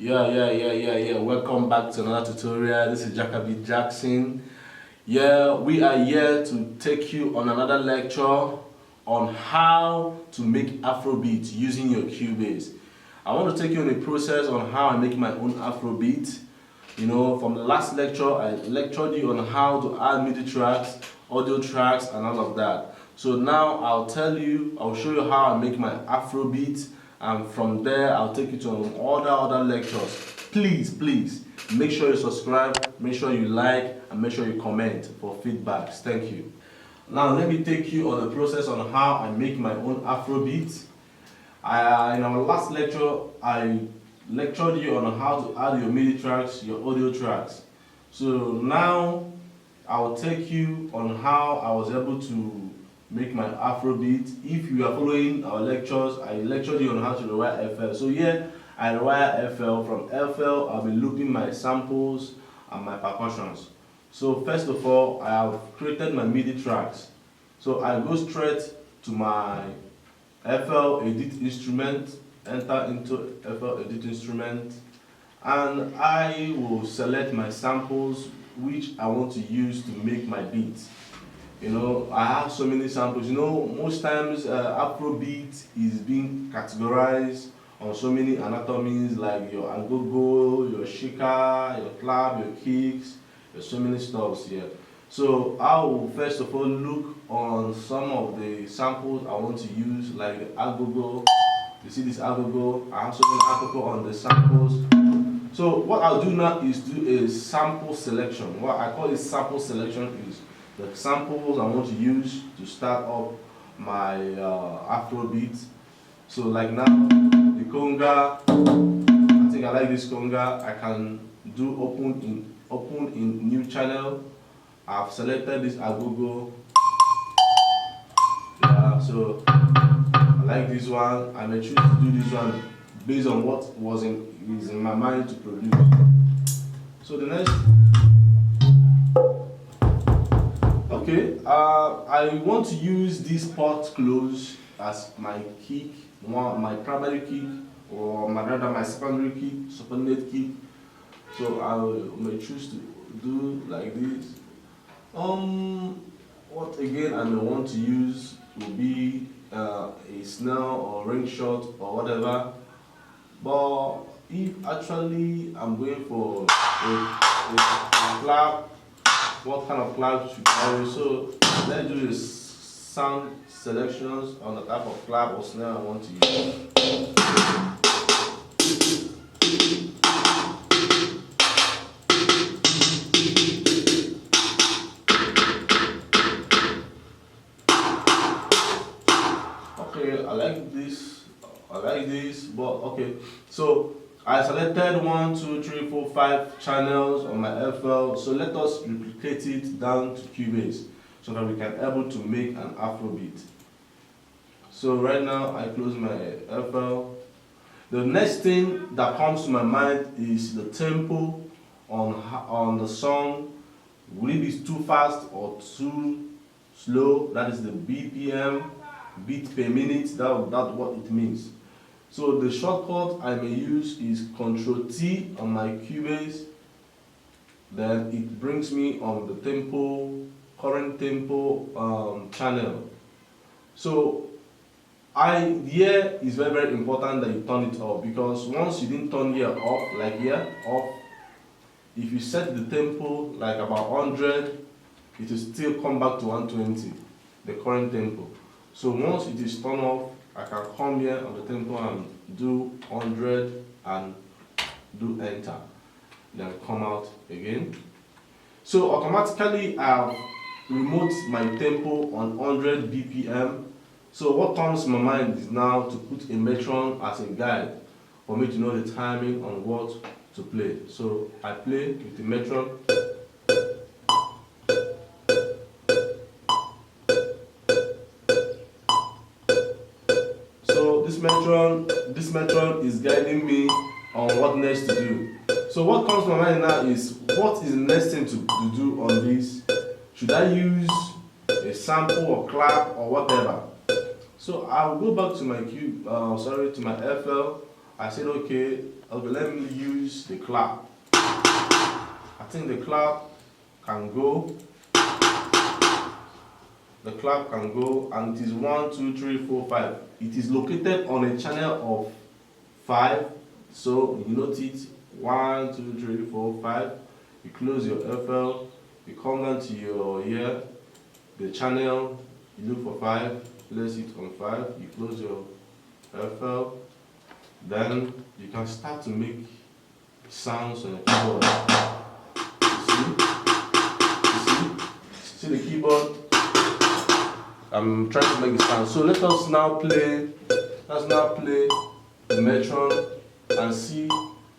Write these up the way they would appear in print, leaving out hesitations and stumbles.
Yeah. Welcome back to another tutorial. This is Jacoby Jackson. Yeah, we are here to take you on another lecture on how to make Afrobeat using your cubase. I want to take you on a process on how I make my own Afrobeat. You know, from the last lecture, I lectured you on how to add MIDI tracks, audio tracks, and all of that. So now I'll show you how I make my Afrobeat, and from there I'll take you to other lectures. Please make sure you subscribe, make sure you like, and make sure you comment for feedbacks. Thank you. Now let me take you on the process on how I make my own Afrobeat. In our last lecture, I lectured you on how to add your MIDI tracks, your audio tracks. So now I'll take you on how I was able to make my Afrobeat. If you are following our lectures, I lectured you on how to rewire FL. So here I rewire FL. From FL, I'll be looping my samples and my percussions. So first of all, I have created my MIDI tracks. So I go straight to my FL edit instrument, enter into FL edit instrument, and I will select my samples which I want to use to make my beat. You know, I have so many samples. You know, most times Afrobeat is being categorized on so many anatomies like your agogo, your shaker, your clap, your kicks. There's so many stuffs here. So I will first of all look on some of the samples I want to use, like the agogo. You see this agogo? I have so many agogo on the samples. So what I'll do now is do a sample selection. What I call a sample selection is the samples I want to use to start up my Afrobeat. So like now, the conga, I think I like this conga. I can do open in new channel. I've selected this agogo. Yeah, so I like this one. I may choose to do this one based on what is in my mind to produce. So the next, okay, I want to use this pot close as my kick, my primary kick, or my secondary kick, subordinate kick. So I may choose to do like this. What again I may want to use will be a snare or ring shot or whatever. But if actually I'm going for a clap, what kind of clap should I use? So let's do the sound selections on the type of clap or snare I want to use. Okay, I like this, but okay. So I selected 1, 2, 3, 4, 5 channels on my FL. So let us replicate it down to Cubase so that we can able to make an Afrobeat. So right now I close my FL. The next thing that comes to my mind is the tempo on the song. Will it be too fast or too slow? That is the BPM, beat per minute. That's what it means. So the shortcut I may use is Ctrl T on my Cubase. Then it brings me on the tempo, current tempo channel. So here is very important that you turn it off, because once you didn't turn here off, like here off, if you set the tempo like about 100, it will still come back to 120, the current tempo. So once it is turned off, I can come here on the tempo and do 100 and do enter, then come out again. So automatically I've removed my tempo on 100 BPM. So what comes to my mind is now to put a metron as a guide for me to know the timing on what to play. So I play with the metron. So this metron is guiding me on what next to do. So what comes to my mind now is, what is the next thing to do on this? Should I use a sample or clap or whatever? So I'll go back to my to my FL. I said, okay, Okay, let me use the clap. I think the clap can go. The clap can go, and it is 1, 2, 3, 4, 5. It is located on a channel of 5. So you note it 1, 2, 3, 4, 5. You close your FL, you come down to your here, the channel, you look for 5, place it on 5, you close your FL, then you can start to make sounds on the keyboard. See the keyboard? I'm trying to make it sound. So let's now play the Metron and see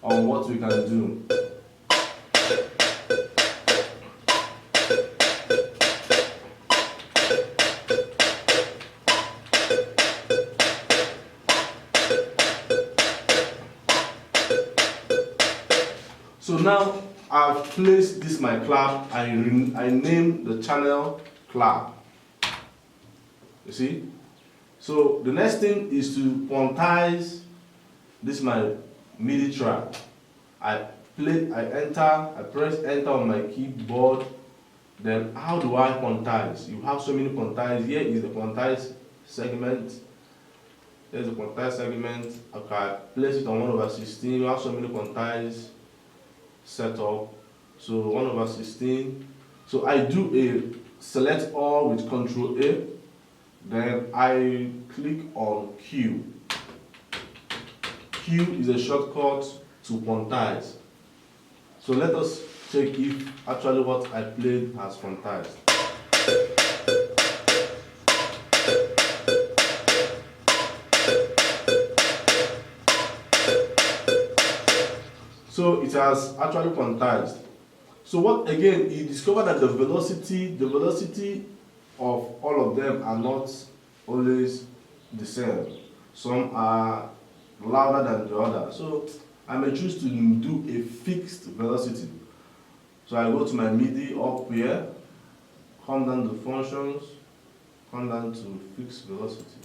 on what we can do. So now I've placed this my clap. I named the channel clap. You see? So the next thing is to quantize this my MIDI track. I press enter on my keyboard. Then how do I quantize? You have so many quantize. Here is the quantize segment. There's a quantize segment. Okay, I place it on 1/16. You have so many quantize setup. So 1/16. So I do a select all with Control A. Then I click on Q. Q is a shortcut to quantize. So let us check if actually what I played has quantized. So it has actually quantized. So what again, you discover that the velocity of all of them are not always the same. Some are louder than the other. So I may choose to do a fixed velocity. So I go to my MIDI up here, come down to functions, come down to fixed velocity.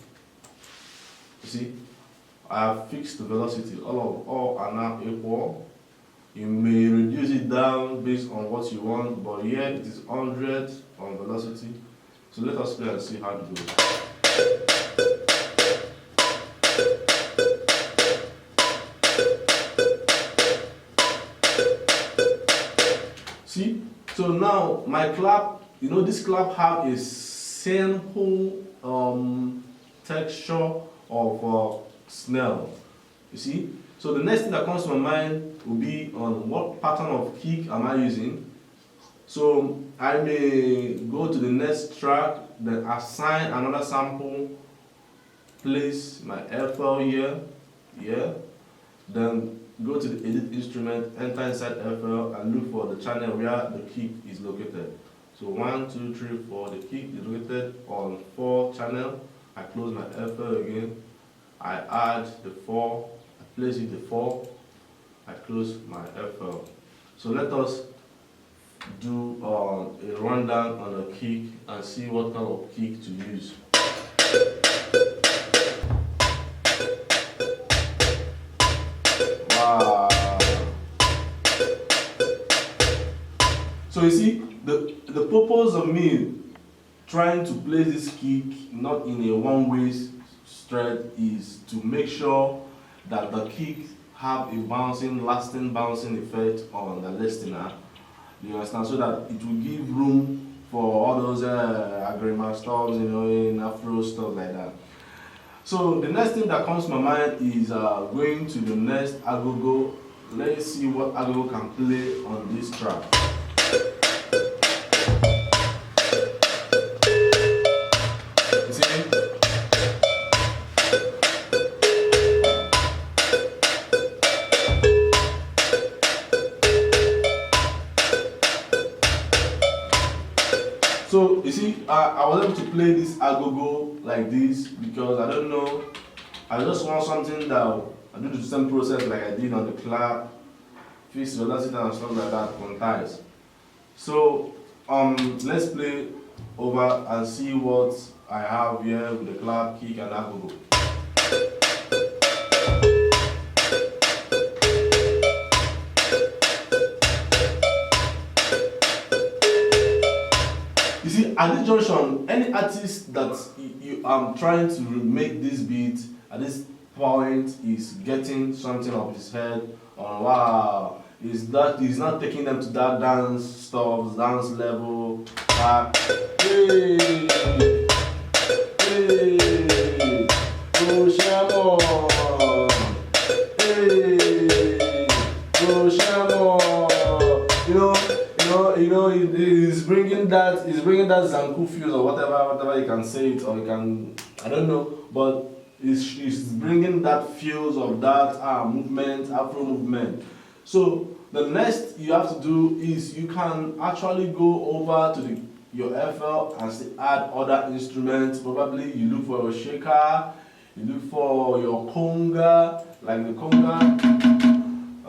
You see, I have fixed the velocity. All are now equal. You may reduce it down based on what you want, but here it is 100 on velocity. So let us play and see how it goes. See? So now my clap, you know, this clap have a simple texture of smell. You see? So the next thing that comes to my mind will be on what pattern of kick am I using. So I may go to the next track, then assign another sample, place my FL here, then go to the edit instrument, enter inside FL and look for the channel where the kick is located. So 1, 2, 3, 4, the kick is located on 4 channel. I close my FL again, I add the 4, I place it the 4, I close my FL. So let us do a rundown on a kick and see what kind of kick to use. Wow. So you see, the purpose of me trying to place this kick not in a one-way straight is to make sure that the kick have a lasting bouncing effect on the listener. You understand? So that it will give room for all those agreement stuff, you know, in AFRO stuff like that. So the next thing that comes to my mind is going to the next agogo. Let's see what agogo can play on this track. You see? So you see, I was able to play this agogo like this because I don't know, I just want something that I do the same process like I did on the clap, fix velocity and stuff like that on ties. So let's play over and see what I have here with the clap, kick and agogo. see, at this junction, any artist that you trying to make this beat at this point is getting something off his head. On wow, he's not taking them to that dance stuff, dance level. Hey, hey, oh Shamo, hey, oh Shamo, he's bringing that Zanku fuse or whatever you can say it, or you can, I don't know, but he's bringing that fuse of that movement, Afro movement. So the next you have to do is you can actually go over to your FL and say add other instruments. Probably you look for your shaker, you look for your conga, like the conga.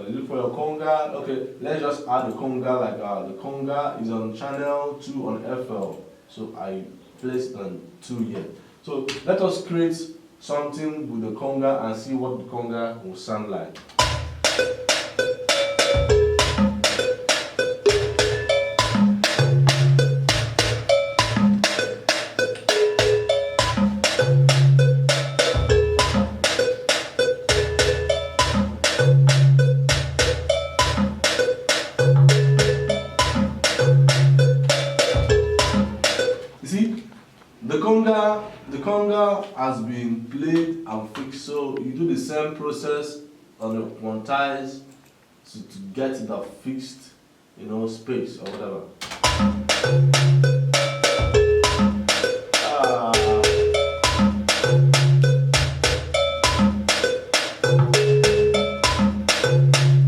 You look for your conga. Okay, let's just add the conga. Like the conga is on channel 2 on FL, so I placed on 2 here. So let us create something with the conga and see what the conga will sound like. The conga has been played and fixed, so you do the same process on the quantize to get the fixed, space or whatever.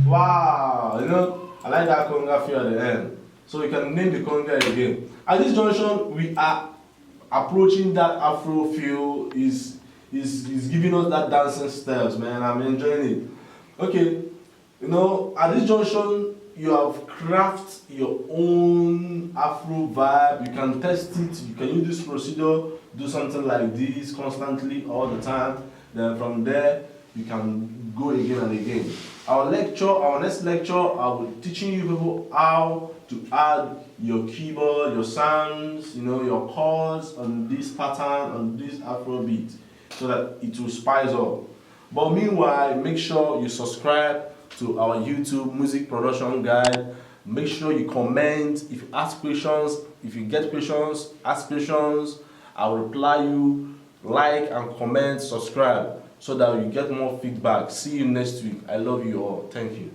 Wow, I like that conga feel at the end. So you can name the conga again. At this junction, we are approaching that Afro feel, is giving us that dancing steps, man. I'm enjoying it. Okay, at this junction you have crafted your own Afro vibe. You can test it. You can use this procedure, do something like this constantly all the time. Then from there you can go again and again. Our next lecture, I will be teaching you people how to add your keyboard, your sounds, your chords on this pattern, on this Afro beat, so that it will spice up. But meanwhile, make sure you subscribe to our YouTube music production guide. Make sure you comment. If you ask questions, if you get questions, ask questions. I will reply you. Like and comment, subscribe, so that you get more feedback. See you next week. I love you all. Thank you.